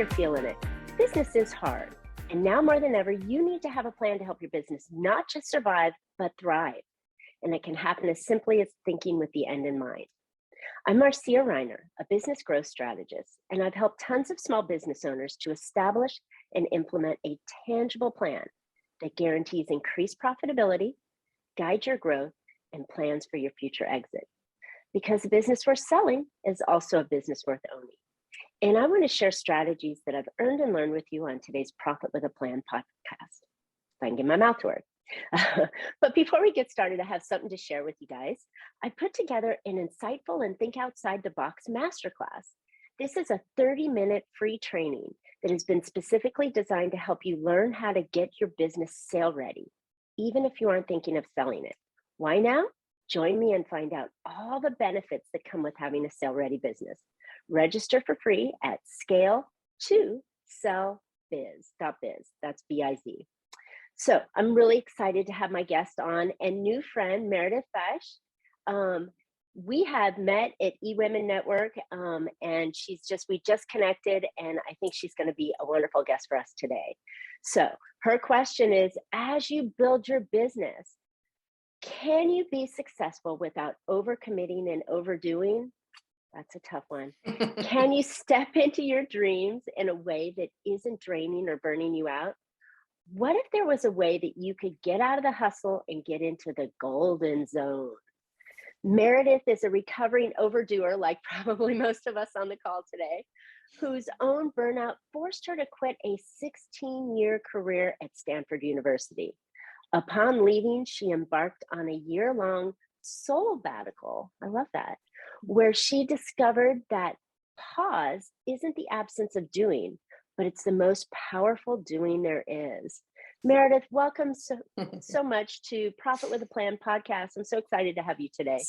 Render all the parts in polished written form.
you're feeling it. Business is hard, and now more than ever, you need to have a plan to help your business not just survive, but thrive. And it can happen as simply as thinking with the end in mind. I'm Marcia, a business growth strategist, and I've helped tons of small business owners to establish and implement a tangible plan that guarantees increased profitability, guides your growth, and plans for your future exit. Because a business worth selling is also a business worth owning. And I want to share strategies that I've earned and learned with you on today's Profit with a Plan podcast. If I can get my mouth to work. But before we get started, I have something to share with you guys. I put together an insightful and think outside the box masterclass. This is a 30-minute free training that has been specifically designed to help you learn how to get your business sale ready, even if you aren't thinking of selling it. Why now? Join me and find out all the benefits that come with having a sale ready business. Register for free at scale2sellbiz.biz. That's B-I-Z. So I'm really excited to have my guest on and new friend, Meredith Vaish. We have met at eWomen Network, and we just connected, and I think she's going to be a wonderful guest for us today. So her question is, as you build your business, can you be successful without overcommitting and overdoing? That's a tough one. Can you step into your dreams in a way that isn't draining or burning you out? What if there was a way that you could get out of the hustle and get into the golden zone? Meredith is a recovering overdoer, like probably most of us on the call today, whose own burnout forced her to quit a 16-year career at Stanford University. Upon leaving, she embarked on a year-long soul-batical, I love that, where she discovered that pause isn't the absence of doing, but it's the most powerful doing there is. Meredith, welcome so much to Profit with a Plan podcast. I'm so excited to have you today.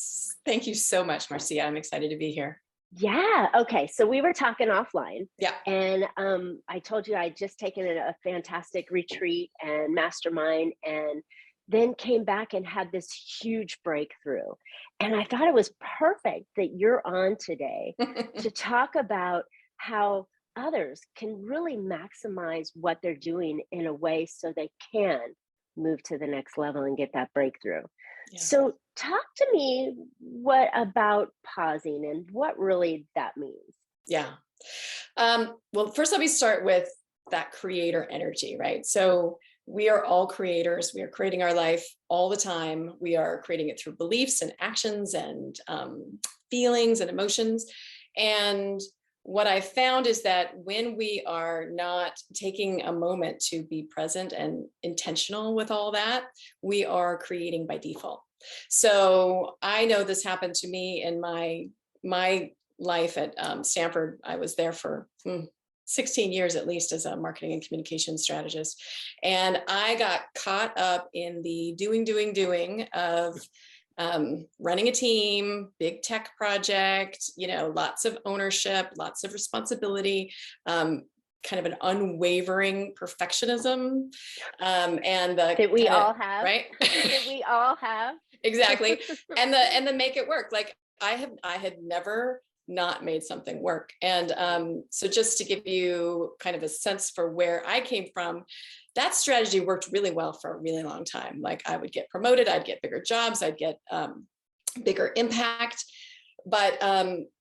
Thank you so much, Marcia. I'm excited to be here. Yeah. Okay. So we were talking offline. Yeah. And I told you I'd just taken a fantastic retreat and mastermind, and then came back and had this huge breakthrough. And I thought it was perfect that you're on today to talk about how others can really maximize what they're doing in a way so they can move to the next level and get that breakthrough. Yeah. So talk to me about pausing and what really that means. Yeah. Well, first let me start with that creator energy, right? So we are all creators. We are creating our life all the time. We are creating it through beliefs and actions and feelings and emotions. And what I found is that when we are not taking a moment to be present and intentional with all that, we are creating by default. So I know this happened to me in my life at Stanford. I was there for 16 years at least as a marketing and communication strategist. And I got caught up in the doing of running a team, big tech project, lots of ownership, lots of responsibility, kind of an unwavering perfectionism, and that we all have, right? That we all have, exactly, and the make it work. Like I had never not made something work, and so just to give you kind of a sense for where I came from. That strategy worked really well for a really long time. Like I would get promoted, I'd get bigger jobs, I'd get bigger impact. But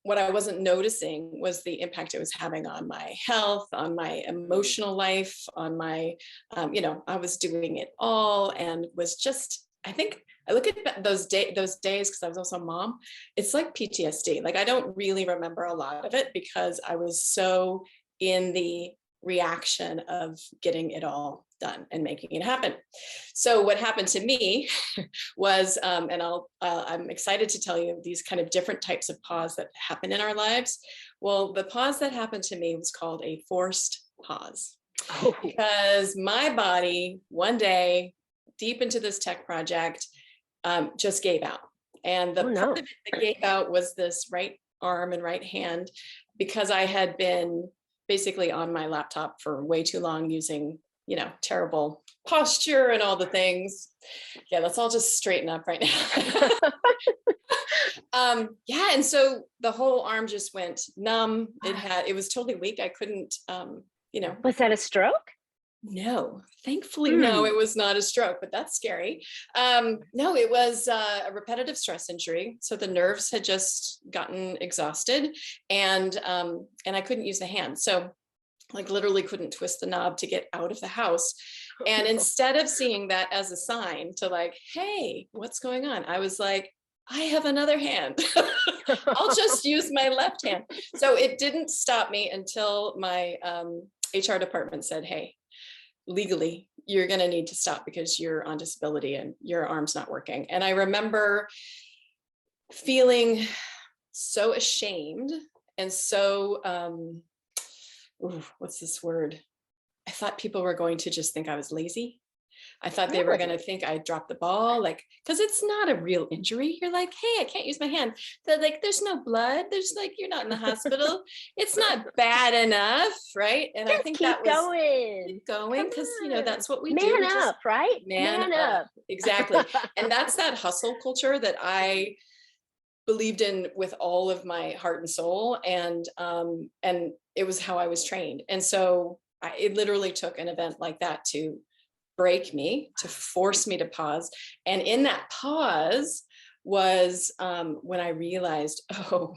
what I wasn't noticing was the impact it was having on my health, on my emotional life, on my, I was doing it all and was just, I think I look at those days, because I was also a mom, it's like PTSD. Like I don't really remember a lot of it because I was so in the reaction of getting it all done and making it happen. So what happened to me was, and I'm excited to tell you these kind of different types of pause that happen in our lives. Well, the pause that happened to me was called a forced pause, because my body one day deep into this tech project just gave out. And the part of it that gave out was this right arm and right hand, because I had been basically on my laptop for way too long using, terrible posture and all the things. Yeah, let's all just straighten up right now. Yeah. And so the whole arm just went numb. It was totally weak. I couldn't, Was that a stroke? no, thankfully, no, it was not a stroke, but that's scary. No, it was a repetitive stress injury. So the nerves had just gotten exhausted, and I couldn't use the hand. So like literally couldn't twist the knob to get out of the house. And instead of seeing that as a sign to like, hey, what's going on? I was like, I have another hand. I'll just use my left hand. So it didn't stop me until my HR department said, hey, legally, you're going to need to stop because you're on disability and your arm's not working. And I remember feeling so ashamed and so, what's this word? I thought people were going to just think I was lazy. I thought they were going to think I dropped the ball, like, because it's not a real injury. You're like, hey, I can't use my hand. They're like, there's no blood. There's like, you're not in the hospital. It's not bad enough, right? And Just I think keep that was going. keep going because that's what we Man do. up, right? Man up. Exactly. And that's that hustle culture that I believed in with all of my heart and soul, and it was how I was trained. And so it literally took an event like that to break me, to force me to pause. And in that pause was when I realized, oh,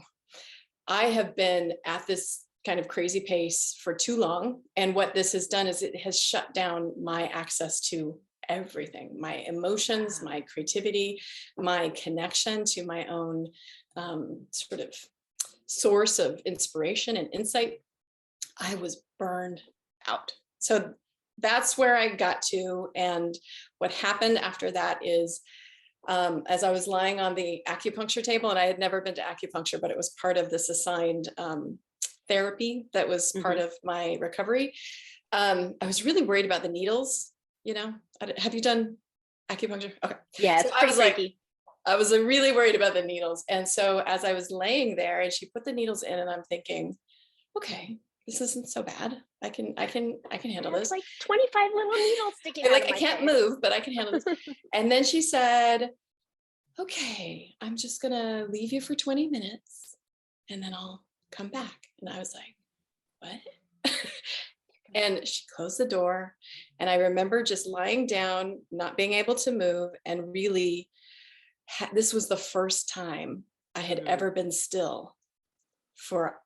I have been at this kind of crazy pace for too long. And what this has done is it has shut down my access to everything, my emotions, my creativity, my connection to my own sort of source of inspiration and insight. I was burned out. So that's where I got to. And what happened after that is, as I was lying on the acupuncture table, and I had never been to acupuncture, but it was part of this assigned therapy that was part of my recovery. I was really worried about the needles. Have you done acupuncture? Okay. Yeah, it's pretty freaky. I was really worried about the needles. And so as I was laying there and she put the needles in, and I'm thinking, okay, this isn't so bad. I can handle this. Like 25 little needles sticking out. Like I can't move, but I can handle this. And then she said, okay, I'm just gonna leave you for 20 minutes and then I'll come back. And I was like, what? And she closed the door. And I remember just lying down, not being able to move, and really, this was the first time I had ever been still for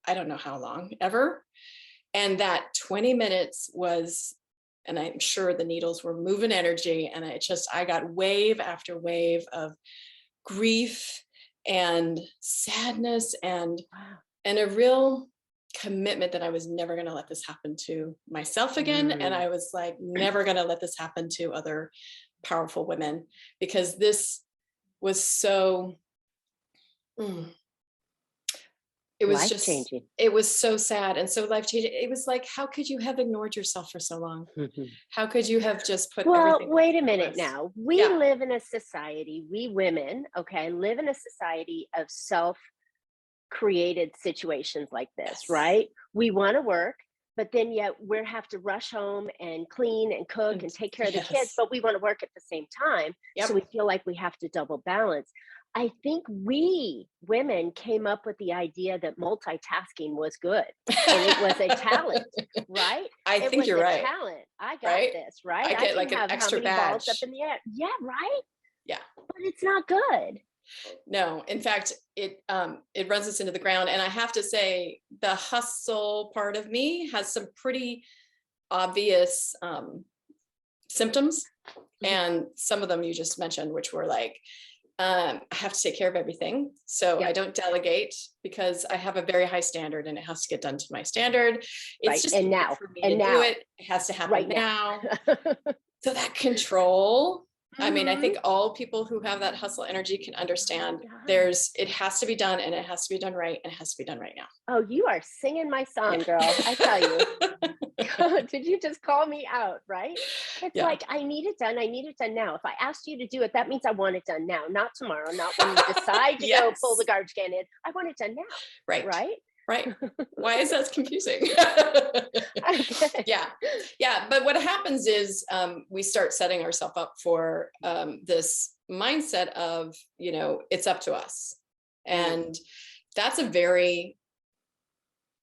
I don't know how long, ever. And that 20 minutes was, and I'm sure the needles were moving energy. And I got wave after wave of grief and sadness and a real commitment that I was never going to let this happen to myself again. And I was like, never going to let this happen to other powerful women, because this was so, it was just changing. It was so sad and so life-changing. It was like, how could you have ignored yourself for so long? How could you have just put everything? Well, wait a minute now. We live in a society, we women, live in a society of self-created situations like this, right? We want to work, but then yet we have to rush home and clean and cook and take care of the kids, but we want to work at the same time. So we feel like we have to double balance. I think we women came up with the idea that multitasking was good and it was a talent, right? I think you're right. Talent. I got this, right? I get like an extra badge. Balls up in the air. Yeah, right? Yeah. But it's not good. No, in fact, it runs us into the ground. And I have to say, the hustle part of me has some pretty obvious symptoms. And some of them you just mentioned, which were like, I have to take care of everything. So I don't delegate because I have a very high standard and it has to get done to my standard. It's just now for me to do it. It has to happen now. So that control, I mean, I think all people who have that hustle energy can understand it has to be done, and it has to be done right, and it has to be done right now. Oh, you are singing my song, girl. I tell you. Did you just call me out, right? It's like, I need it done. I need it done now. If I asked you to do it, that means I want it done now, not tomorrow, not when you decide to go pull the garbage can in. I want it done now. Right. Right? Right. Why is that confusing? Yeah. But what happens is we start setting ourselves up for this mindset of, it's up to us. And that's a very,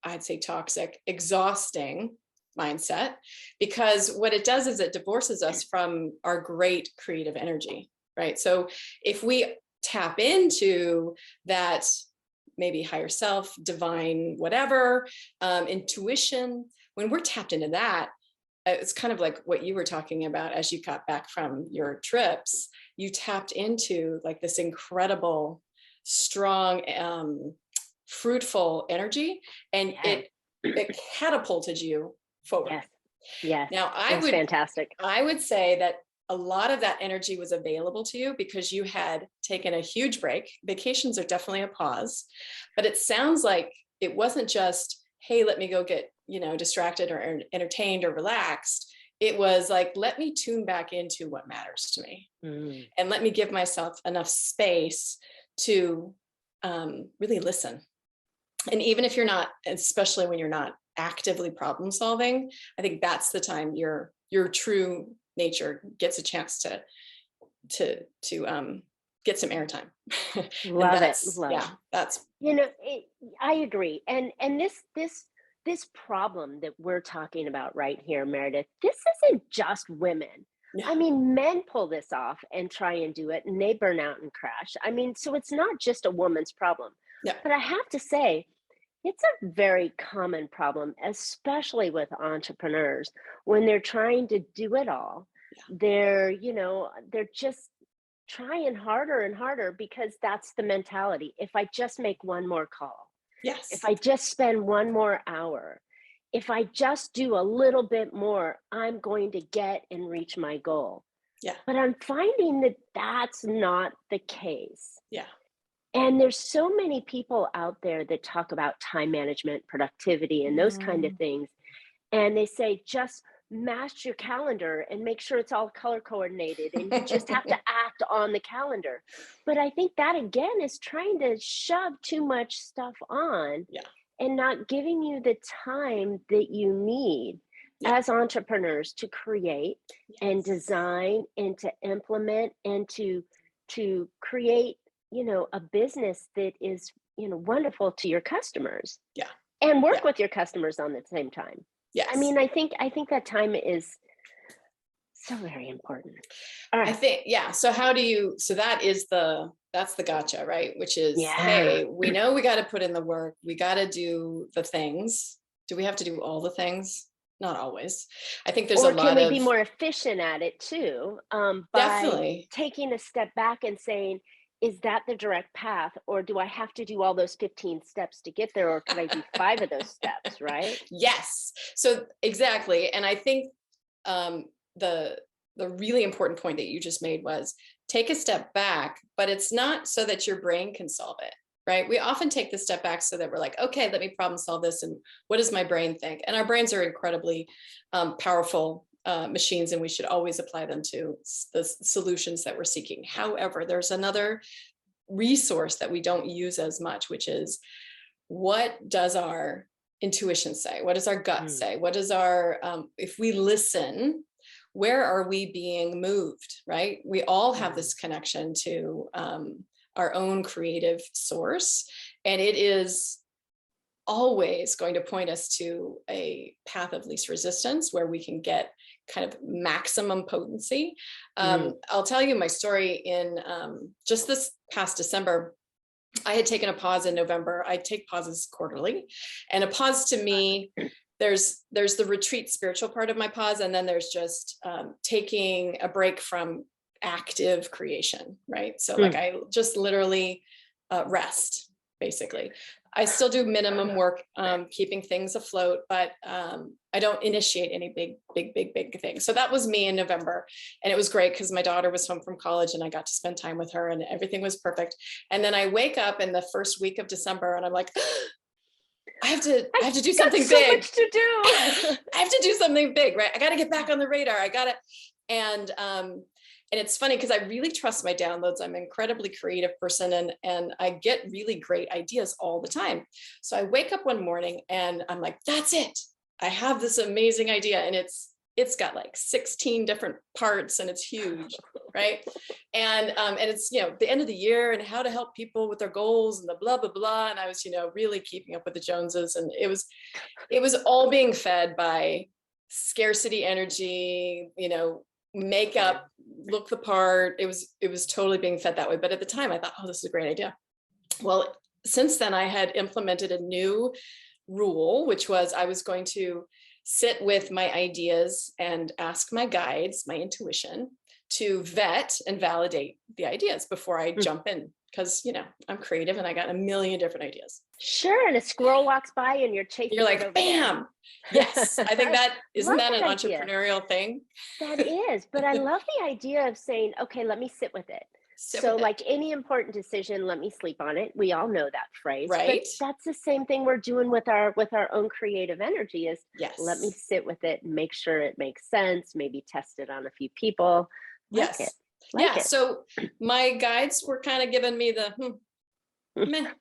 I'd say, toxic, exhausting mindset, because what it does is it divorces us from our great creative energy, right? So if we tap into that maybe higher self, divine, whatever, intuition, when we're tapped into that, it's kind of like what you were talking about as you got back from your trips. You tapped into like this incredible, strong, fruitful energy, and it catapulted you forward. Yes. Yes. Now, Fantastic. I would say that a lot of that energy was available to you because you had taken a huge break. Vacations are definitely a pause, but it sounds like it wasn't just, hey, let me go get, distracted or entertained or relaxed. It was like, let me tune back into what matters to me, and let me give myself enough space to really listen. And even if you're not, especially when you're not actively problem solving, I think that's the time your true nature gets a chance to get some airtime. Love it. Yeah, that's, I agree. And this problem that we're talking about right here, Meredith, this isn't just women. yeah. I mean, men pull this off and try and do it, and they burn out and crash. I mean, so it's not just a woman's problem. Yeah. But I have to say, it's a very common problem, especially with entrepreneurs when they're trying to do it all. They're just trying harder and harder because that's the mentality. If I just make one more call, Yes. if I just spend one more hour, if I just do a little bit more, I'm going to get and reach my goal. Yeah. But I'm finding that that's not the case. Yeah. And there's so many people out there that talk about time management, productivity, and those kind of things. And they say, just master your calendar and make sure it's all color coordinated, and you just have to act on the calendar. But I think that again is trying to shove too much stuff on, and not giving you the time that you need as entrepreneurs to create and design and to implement and to create, a business that is, wonderful to your customers. Yeah. And work with your customers on the same time. Yes. I mean, I think that time is so very important. All right. I think, so how do you, so that's the gotcha, right? Which is, hey, we know we got to put in the work. We got to do the things. Do we have to do all the things? Not always. I think there's a lot of. Or can we be more efficient at it too? By Definitely taking a step back and saying, is that the direct path, or do I have to do all those 15 steps to get there, or can I do 5 of those steps, right? Yes. So exactly. And I think the really important point that you just made was take a step back, but it's not so that your brain can solve it, right? We often take the step back so that we're like, okay, let me problem solve this. And what does my brain think? And our brains are incredibly powerful machines, and we should always apply them to the solutions that we're seeking. However, there's another resource that we don't use as much, which is, what does our intuition say? What does our gut say? What does our, if we listen, where are we being moved, right? We all have this connection to our own creative source, and it is always going to point us to a path of least resistance where we can get kind of maximum potency. I'll tell you my story. In just this past December, I had taken a pause in November. I take pauses quarterly, and a pause to me, there's the retreat spiritual part of my pause, and then there's just taking a break from active creation, right? So like I just literally rest, basically. I still do minimum work, keeping things afloat, but I don't initiate any big things. So that was me in November. And it was great because my daughter was home from college and I got to spend time with her and everything was perfect. And then I wake up in the first week of December and I'm like, I have to do something big. So much to do. I have to do something big, right? I got to get back on the radar. And it's funny because I really trust my downloads. I'm an incredibly creative person, and I get really great ideas all the time. So I wake up one morning and I'm like, that's it. I have this amazing idea. And it's got like 16 different parts and it's huge, right? And it's, you know, the end of the year and how to help people with their goals and the blah, blah, blah. And I was, you know, really keeping up with the Joneses, and it was all being fed by scarcity energy, you know, makeup, look the part. It was totally being fed that way. But at the time I thought, oh, this is a great idea. Well, since then I had implemented a new rule, which was I was going to sit with my ideas and ask my guides, my intuition, to vet and validate the ideas before I jump in. Because, you know, I'm creative and I got a million different ideas. Sure. And a squirrel walks by and you're chasing. You're like, bam. Yes. I think that, isn't that an idea. Entrepreneurial thing? That is. But I love the idea of saying, okay, let me sit with it. So like any important decision, let me sleep on it. We all know that phrase, right? But that's the same thing we're doing with our own creative energy is let me sit with it and make sure it makes sense. Maybe test it on a few people. Yes. So my guides were kind of giving me the meh.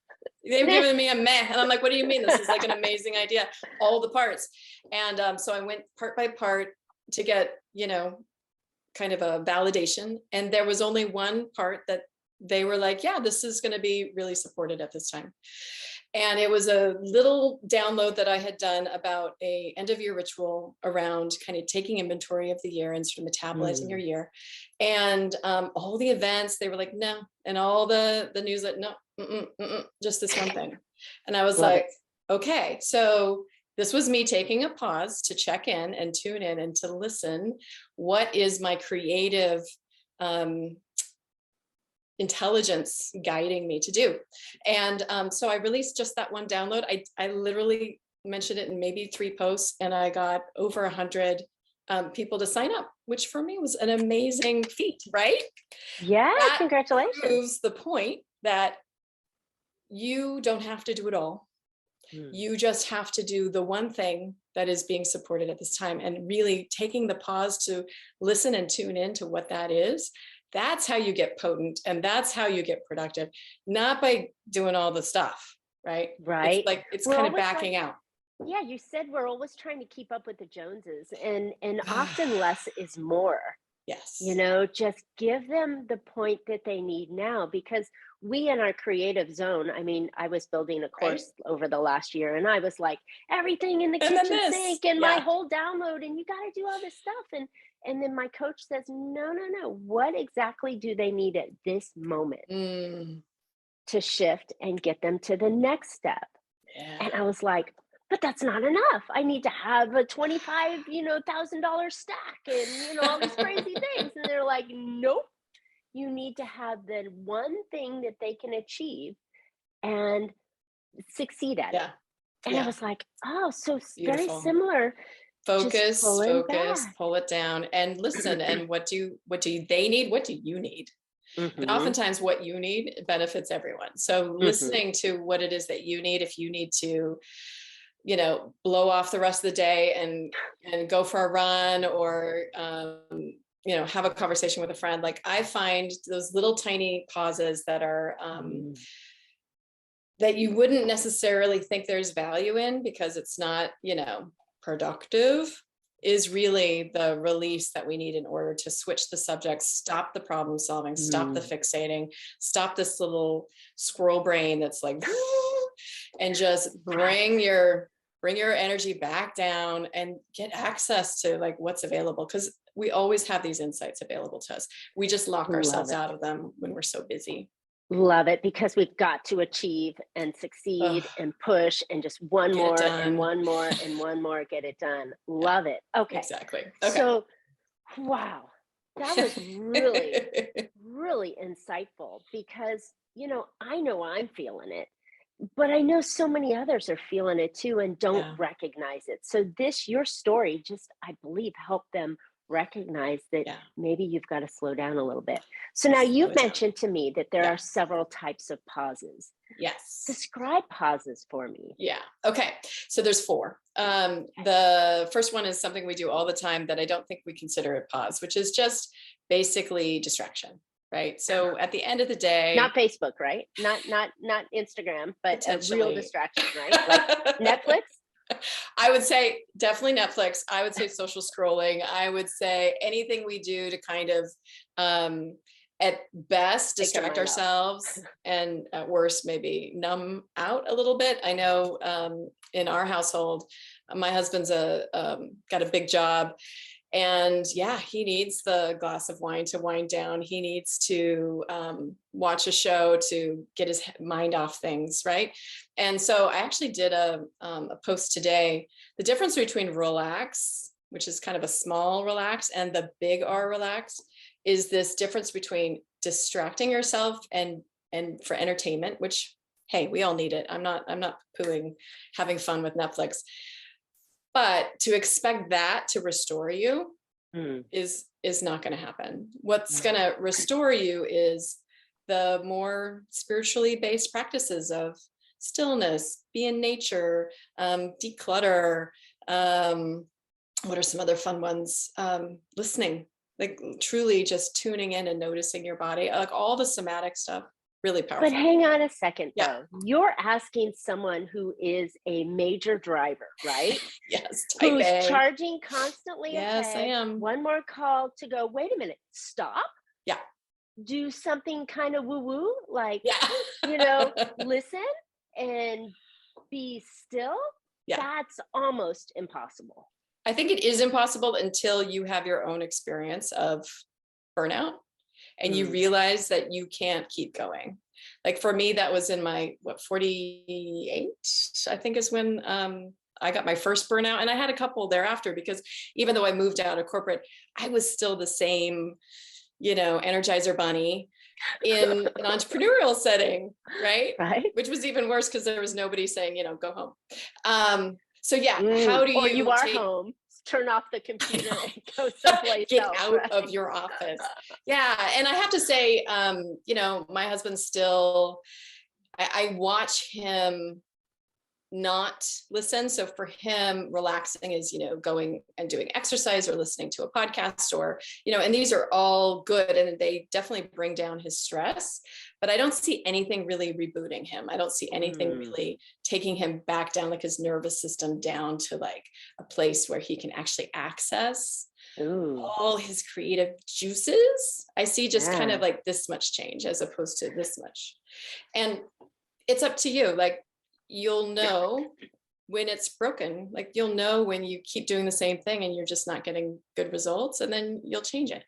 They were giving me a meh. And I'm like, what do you mean? This is like an amazing idea. All the parts. And so I went part by part to get, you know, kind of a validation. And there was only one part that they were like, yeah, this is going to be really supported at this time. And it was a little download that I had done about a end of year ritual around kind of taking inventory of the year and sort of metabolizing your year. And all the events, they were like, no. And all the newsletter, no, just this one thing. And I was like, okay, so this was me taking a pause to check in and tune in and to listen. What is my creative intelligence guiding me to do? And so I released just that one download. I literally mentioned it in maybe 3 posts, and I got over 100 people to sign up, which for me was an amazing feat, right? Yeah, that congratulations. Proves the point that you don't have to do it all. You just have to do the one thing that is being supported at this time, and really taking the pause to listen and tune in to what that is. That's how you get potent, and that's how you get productive, not by doing all the stuff, right? Right. It's like, it's kind of backing out. Yeah, you said we're always trying to keep up with the Joneses, and often less is more. Yes. You know, just give them the point that they need now, because we in our creative zone, I mean, I was building a course over the last year, and I was like, everything in the kitchen sink and my whole download, and you got to do all this stuff. And then my coach says, no. What exactly do they need at this moment to shift and get them to the next step? Yeah. And I was like, but that's not enough. I need to have a $25,000 stack and, all these crazy things. And they're like, nope, you need to have the one thing that they can achieve and succeed at it. And I was like, oh, so very similar. Focus, pull it down and listen. And what do they need? What do you need? And oftentimes what you need benefits everyone. So listening to what it is that you need, if you need to, blow off the rest of the day and go for a run, or, have a conversation with a friend. Like, I find those little tiny pauses that are, that you wouldn't necessarily think there's value in because it's not, productive, is really the release that we need in order to switch the subject, stop the problem solving, stop the fixating, stop this little squirrel brain that's like, and just bring your energy back down and get access to like what's available. Because we always have these insights available to us. We just lock ourselves out of them when we're so busy. Love it, because we've got to achieve and succeed and push and just one more and one more and one more, get it done. Love it. Okay. Exactly. Okay. So, wow, that was really, really insightful, because, I know I'm feeling it, but I know so many others are feeling it too and don't recognize it. So your story just, I believe, helped them recognize that maybe you've got to slow down a little bit. So now you've mentioned to me that there are several types of pauses. Yes. Describe pauses for me. Yeah. Okay. So there's 4. The first one is something we do all the time that I don't think we consider a pause, which is just basically distraction. Right. So at the end of the day, not Facebook, right? Not Instagram, but a real distraction, right? Like Netflix. I would say definitely Netflix. I would say social scrolling. I would say anything we do to kind of, at best, distract ourselves, and at worst, maybe numb out a little bit. I know in our household, my husband's got a big job. And yeah, he needs the glass of wine to wind down. He needs to watch a show to get his mind off things, right? And so I actually did a post today. The difference between relax, which is kind of a small relax, and the big R relax, is this difference between distracting yourself and for entertainment, which, hey, we all need it. I'm not pooing having fun with Netflix. But to expect that to restore you is not going to happen. What's going to restore you is the more spiritually based practices of stillness, be in nature, declutter. What are some other fun ones? Listening, like truly just tuning in and noticing your body, like all the somatic stuff. Really powerful. But hang on a second, though. You're asking someone who is a major driver, right? Yes. Who's charging constantly ahead. Yes, I am. One more call to go, wait a minute, stop. Yeah. Do something kind of woo-woo, like, yeah. Listen and be still. Yeah. That's almost impossible. I think it is impossible until you have your own experience of burnout. And you realize that you can't keep going. Like for me, that was in my 48, I think is when I got my first burnout. And I had a couple thereafter, because even though I moved out of corporate, I was still the same, Energizer bunny in an entrepreneurial setting, right? Which was even worse because there was nobody saying, go home. So yeah, how do you— Or you are home. Turn off the computer and go someplace Get else, out of your office. Yeah. And I have to say, my husband still, I watch him not listen. So for him, relaxing is, going and doing exercise or listening to a podcast or, and these are all good and they definitely bring down his stress, but I don't see anything really rebooting him. I don't see anything really taking him back down, like his nervous system down to like a place where he can actually access all his creative juices. I see just kind of like this much change as opposed to this much. And it's up to you. Like, you'll know when it's broken, like you'll know when you keep doing the same thing and you're just not getting good results, and then you'll change it.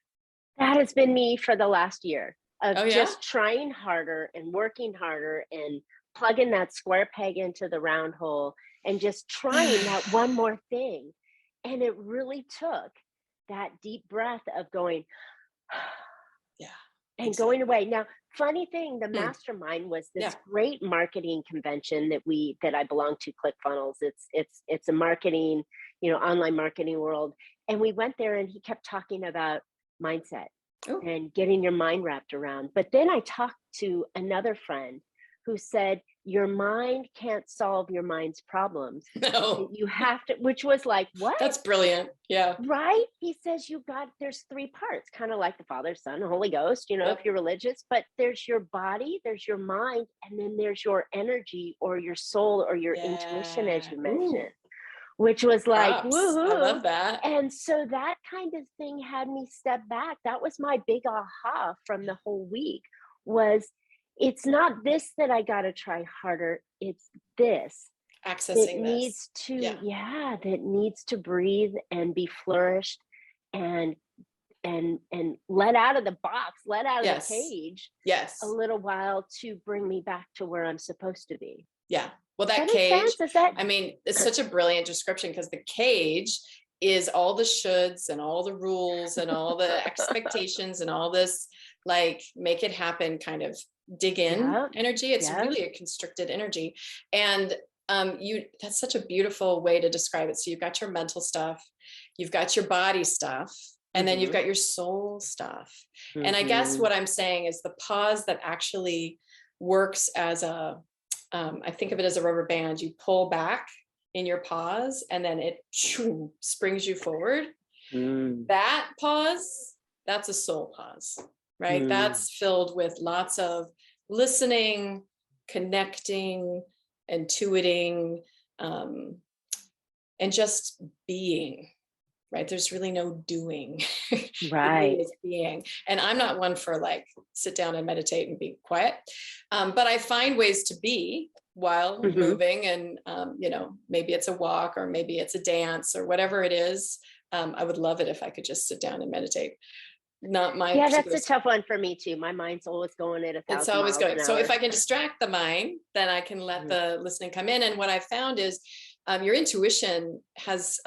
That has been me for the last year of just trying harder and working harder and plugging that square peg into the round hole and just trying that one more thing. And it really took that deep breath of going, and going away. Now, funny thing, the mastermind was this great marketing convention that I belong to, ClickFunnels. It's a marketing, online marketing world. And we went there and he kept talking about mindset and getting your mind wrapped around. But then I talked to another friend who said, your mind can't solve your mind's problems. No. You have to, which was like, what? That's brilliant. Yeah. Right? He says there's three parts, kind of like the Father, Son, and Holy Ghost, if you're religious, but there's your body, there's your mind, and then there's your energy or your soul or your intuition, as you mentioned, which was like, woohoo. I love that. And so that kind of thing had me step back. That was my big aha from the whole week was, it's not this that I got to try harder. It's this. Accessing needs to, that needs to breathe and be flourished and let out of the box, let out of the cage a little while to bring me back to where I'm supposed to be. Yeah. Well, that cage, I mean, it's such a brilliant description because the cage is all the shoulds and all the rules and all the expectations and all this, like, make it happen kind of dig in energy. It's really a constricted energy. And that's such a beautiful way to describe it. So you've got your mental stuff, you've got your body stuff, and then you've got your soul stuff. And I guess what I'm saying is the pause that actually works as I think of it as a rubber band. You pull back in your pause and then it springs you forward. That pause, that's a soul pause, right? That's filled with lots of listening, connecting, intuiting, and just being, right? There's really no doing. Right. It is being. And I'm not one for like sit down and meditate and be quiet. But I find ways to be while moving, and maybe it's a walk, or maybe it's a dance, or whatever it is. I would love it if I could just sit down and meditate. Not my Yeah, that's a tough one for me too. My mind's always going at 1,000 it's always miles going. an So hour. if I can distract the mind, then I can let the listening come in. And what I found is your intuition has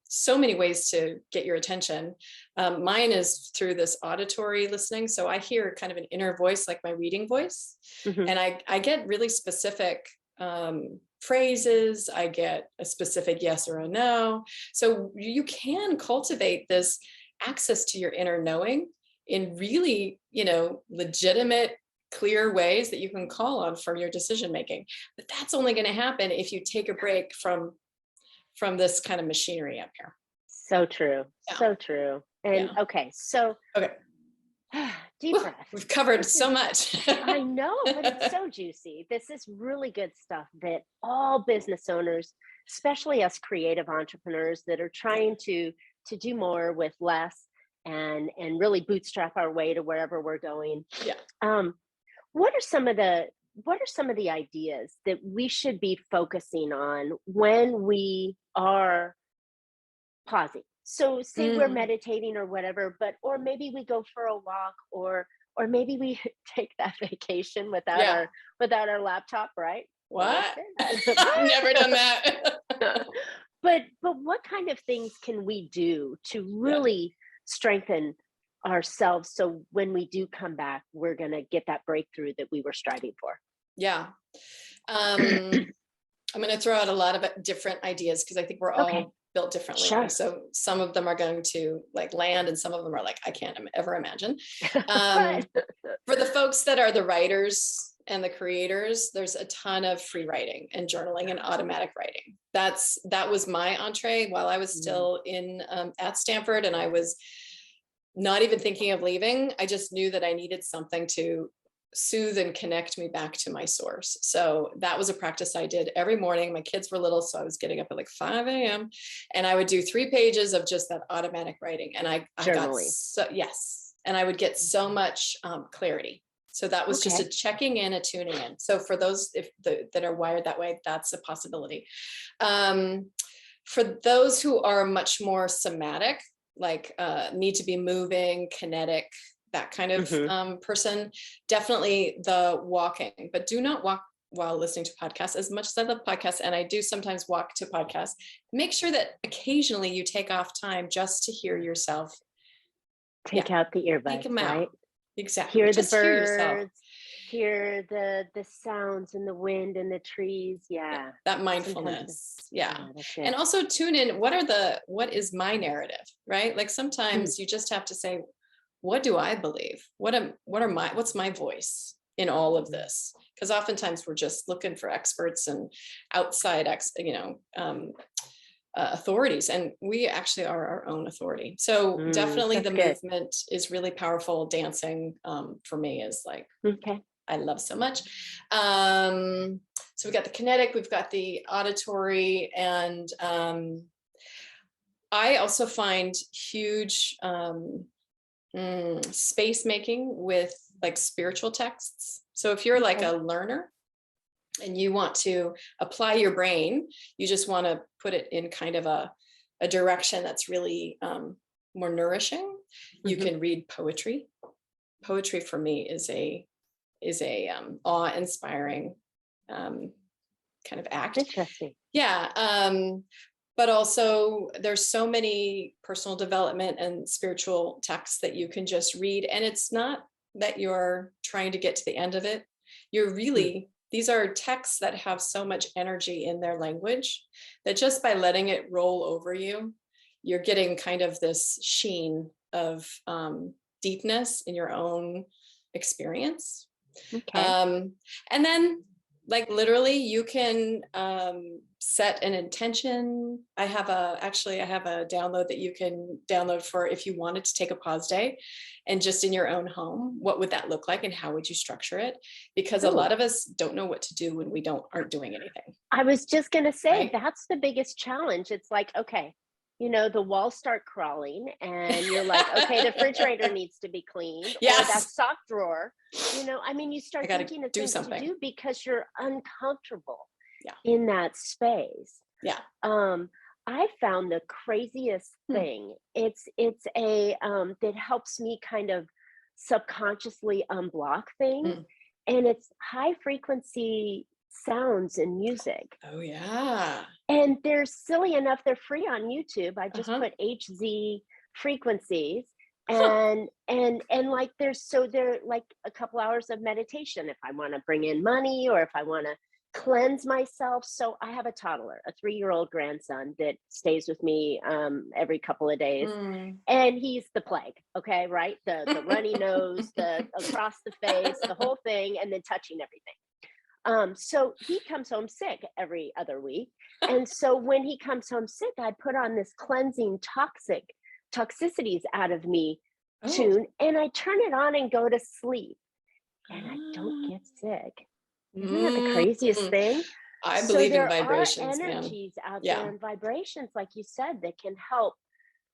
so many ways to get your attention. Mine is through this auditory listening. So I hear kind of an inner voice, like my reading voice. And I get really specific phrases. I get a specific yes or a no. So you can cultivate this access to your inner knowing in really, legitimate, clear ways that you can call on for your decision making. But that's only going to happen if you take a break from this kind of machinery up here. So true. Yeah. So true. And okay. Deep breath. We've covered so much. I know, but it's so juicy. This is really good stuff that all business owners, especially us creative entrepreneurs that are trying to do more with less and really bootstrap our way to wherever we're going. Yeah. What are some of the ideas that we should be focusing on when we are pausing? So say we're meditating or whatever, or maybe we go for a walk, or maybe we take that vacation without our laptop, right? What? I've never done that. But what kind of things can we do to really strengthen ourselves, so when we do come back, we're going to get that breakthrough that we were striving for? Yeah. I'm going to throw out a lot of different ideas, because I think we're all built differently. Sure. So some of them are going to like land, and some of them are like, I can't ever imagine. For the folks that are the writers and the creators, there's a ton of free writing and journaling and automatic writing. That was my entree while I was still at Stanford, and I was not even thinking of leaving. I just knew that I needed something to soothe and connect me back to my source. So that was a practice I did every morning. My kids were little, so I was getting up at like 5 a.m. and I would do 3 pages of just that automatic writing. And I got and I would get so much clarity. So that was just a checking in, a tuning in. So for those that are wired that way, that's a possibility. For those who are much more somatic, like need to be moving, kinetic, that kind of person, definitely the walking, but do not walk while listening to podcasts. As much as I love podcasts, and I do sometimes walk to podcasts, make sure that occasionally you take off time just to hear yourself. Take out the earbuds, take them out. right? Exactly. Hear just the birds, hear the sounds and the wind and the trees. Yeah. That mindfulness. Yeah. And also tune in. What is my narrative, right? Like sometimes you just have to say, what do I believe? What's my voice in all of this? Because oftentimes we're just looking for experts and outside, authorities, and we actually are our own authority. So definitely the movement is really powerful. Dancing for me is like, I love so much. So we've got the kinetic, we've got the auditory, and I also find huge space making with like spiritual texts. So if you're like a learner and you want to apply your brain, you just want to put it in kind of a direction that's really more nourishing. You can read poetry. Poetry for me is a awe-inspiring kind of act. Interesting. Yeah. But also there's so many personal development and spiritual texts that you can just read. And it's not that you're trying to get to the end of it. You're really, these are texts that have so much energy in their language that just by letting it roll over you, you're getting kind of this sheen of deepness in your own experience. And then Like literally you can set an intention. I have a download that you can download for if you wanted to take a pause day and just in your own home, what would that look like and how would you structure it? Because a lot of us don't know what to do when we aren't doing anything. I was just going to say, right? That's the biggest challenge. It's like, okay, the walls start crawling and you're like, okay, the refrigerator needs to be cleaned. Yes. Or that sock drawer, you start thinking of things to do because you're uncomfortable in that space. Yeah. I found the craziest thing. It's a, that helps me kind of subconsciously unblock things. And it's high frequency sounds and music. Oh yeah. And they're silly enough, they're free on YouTube. I just put HZ frequencies and like they're like a couple hours of meditation if I want to bring in money or if I want to cleanse myself. So I have a toddler, a 3-year-old grandson that stays with me every couple of days. And he's the plague. Okay. Right. The runny nose, the across the face, the whole thing, and then touching everything. So he comes home sick every other week. And so when he comes home sick, I put on this cleansing toxicities out of me tune, and I turn it on and go to sleep and I don't get sick. Isn't that the craziest thing? I believe in vibrations, there are energies out there and vibrations, like you said, that can help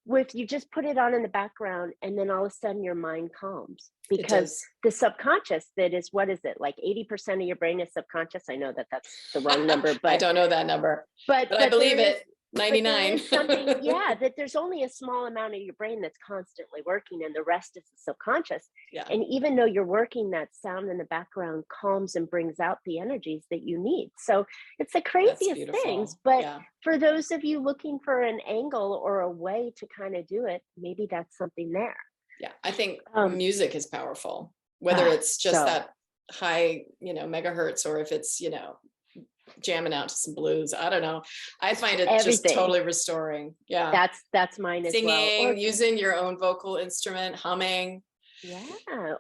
with, you just put it on in the background and then all of a sudden your mind calms, because the subconscious, that is, what is it, like 80% of your brain is subconscious? I know that that's the wrong number, but I don't know that number, but I believe it. 99. Something, that there's only a small amount of your brain that's constantly working and the rest is the subconscious. And even though you're working, that sound in the background calms and brings out the energies that you need. So it's the craziest things. But for those of you looking for an angle or a way to kind of do it, maybe that's something there. Yeah, I think music is powerful, whether it's just that high, megahertz, or if it's, jamming out to some blues. I don't know. I find it just totally restoring. Yeah. That's mine as well. Singing, using your own vocal instrument, humming. Yeah.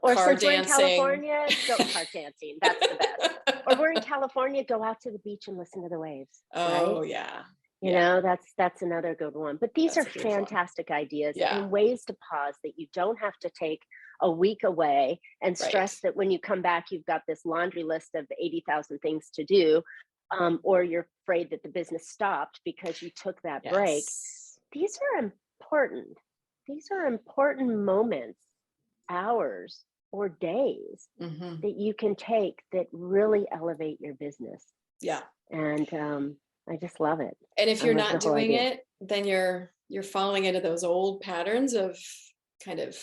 Or since we're in California, car dancing. That's the best. Or we're in California, go out to the beach and listen to the waves. Oh, right? yeah. You know, that's another good one. But these are fantastic ideas and ways to pause that you don't have to take a week away and stress that when you come back, you've got this laundry list of 80,000 things to do. Or you're afraid that the business stopped because you took that break. These are important. These are important moments, hours, or days that you can take that really elevate your business. Yeah. And I just love it. And if you're not doing it, then you're falling into those old patterns of kind of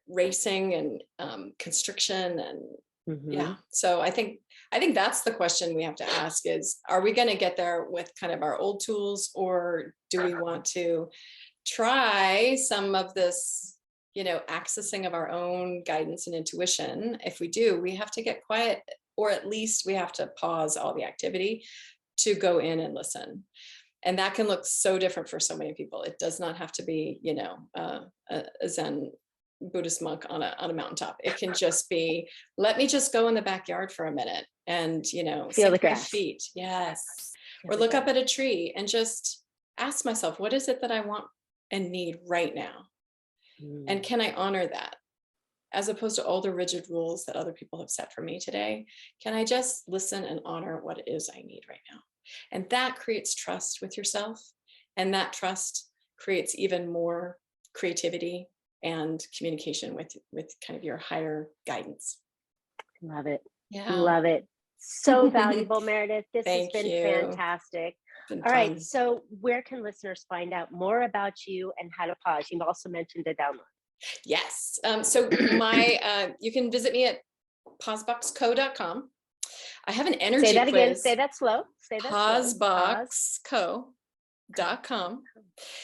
racing and constriction and so I think that's the question we have to ask is, are we going to get there with kind of our old tools, or do we want to try some of this, accessing of our own guidance and intuition? If we do, we have to get quiet, or at least we have to pause all the activity to go in and listen. And that can look so different for so many people. It does not have to be, a Zen Buddhist monk on a mountaintop. It can just be, let me just go in the backyard for a minute and, feel the grass. Feet. Yes. Or look up at a tree and just ask myself, what is it that I want and need right now? And can I honor that? As opposed to all the rigid rules that other people have set for me today, can I just listen and honor what it is I need right now? And that creates trust with yourself. And that trust creates even more creativity and communication with kind of your higher guidance. Love it. Yeah. Love it. So valuable, Meredith. This has been fantastic. Been All right. So where can listeners find out more about you and how to pause? You've also mentioned a download. Yes. So you can visit me at pauseboxco.com. I have an energy quiz. Say that quiz. again. Say that slow. Pauseboxco.com.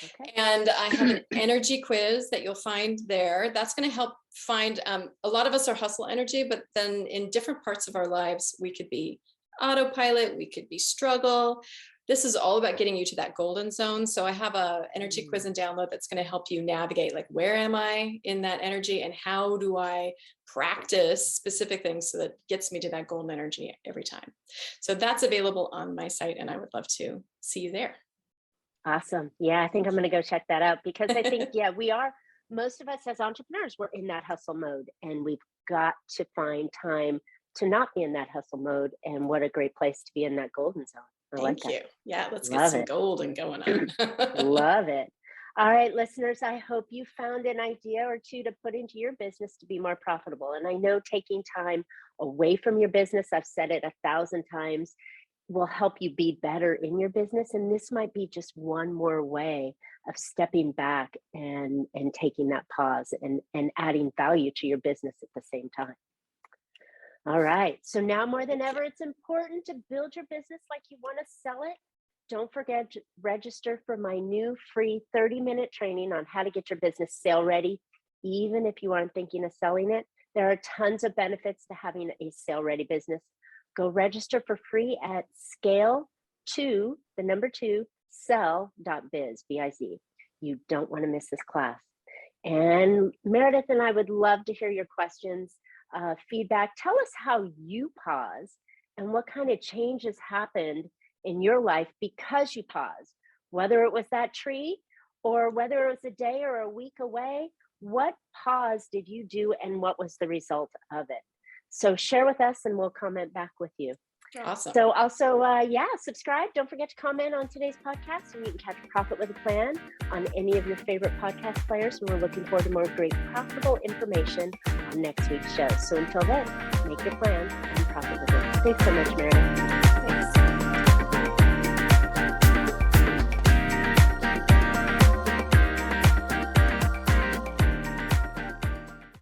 Okay. And I have an energy quiz that you'll find there. That's going to help find, a lot of us are hustle energy, but then in different parts of our lives, we could be autopilot, we could be struggle. This is all about getting you to that golden zone. So I have a energy quiz and download that's going to help you navigate, like, where am I in that energy and how do I practice specific things so that gets me to that golden energy every time. So that's available on my site, and I would love to see you there. Awesome. Yeah, I think I'm going to go check that out, because I think, yeah, most of us as entrepreneurs, we're in that hustle mode, and we've got to find time to not be in that hustle mode. And what a great place to be in that golden zone. Thank you. Yeah, let's get Love some it. golden going on. Love it. All right, listeners, I hope you found an idea or two to put into your business to be more profitable. And I know taking time away from your business, I've said it 1,000 times, will help you be better in your business. And this might be just one more way of stepping back and taking that pause and adding value to your business at the same time. All right. So now more than ever, it's important to build your business like you want to sell it. Don't forget to register for my new free 30-minute training on how to get your business sale ready, even if you aren't thinking of selling it. There are tons of benefits to having a sale ready business. Go register for free at scale2sell.biz, B-I-Z. You don't want to miss this class. And Meredith and I would love to hear your questions, feedback. Tell us how you pause and what kind of changes happened in your life because you paused, whether it was that tree or whether it was a day or a week away. What pause did you do and what was the result of it? So share with us and we'll comment back with you. Awesome. So also, subscribe. Don't forget to comment on today's podcast, and you can catch Profit with a Plan on any of your favorite podcast players. And we're looking forward to more great profitable information on next week's show. So until then, make your plan and profit with it. Thanks so much, Meredith. Thanks.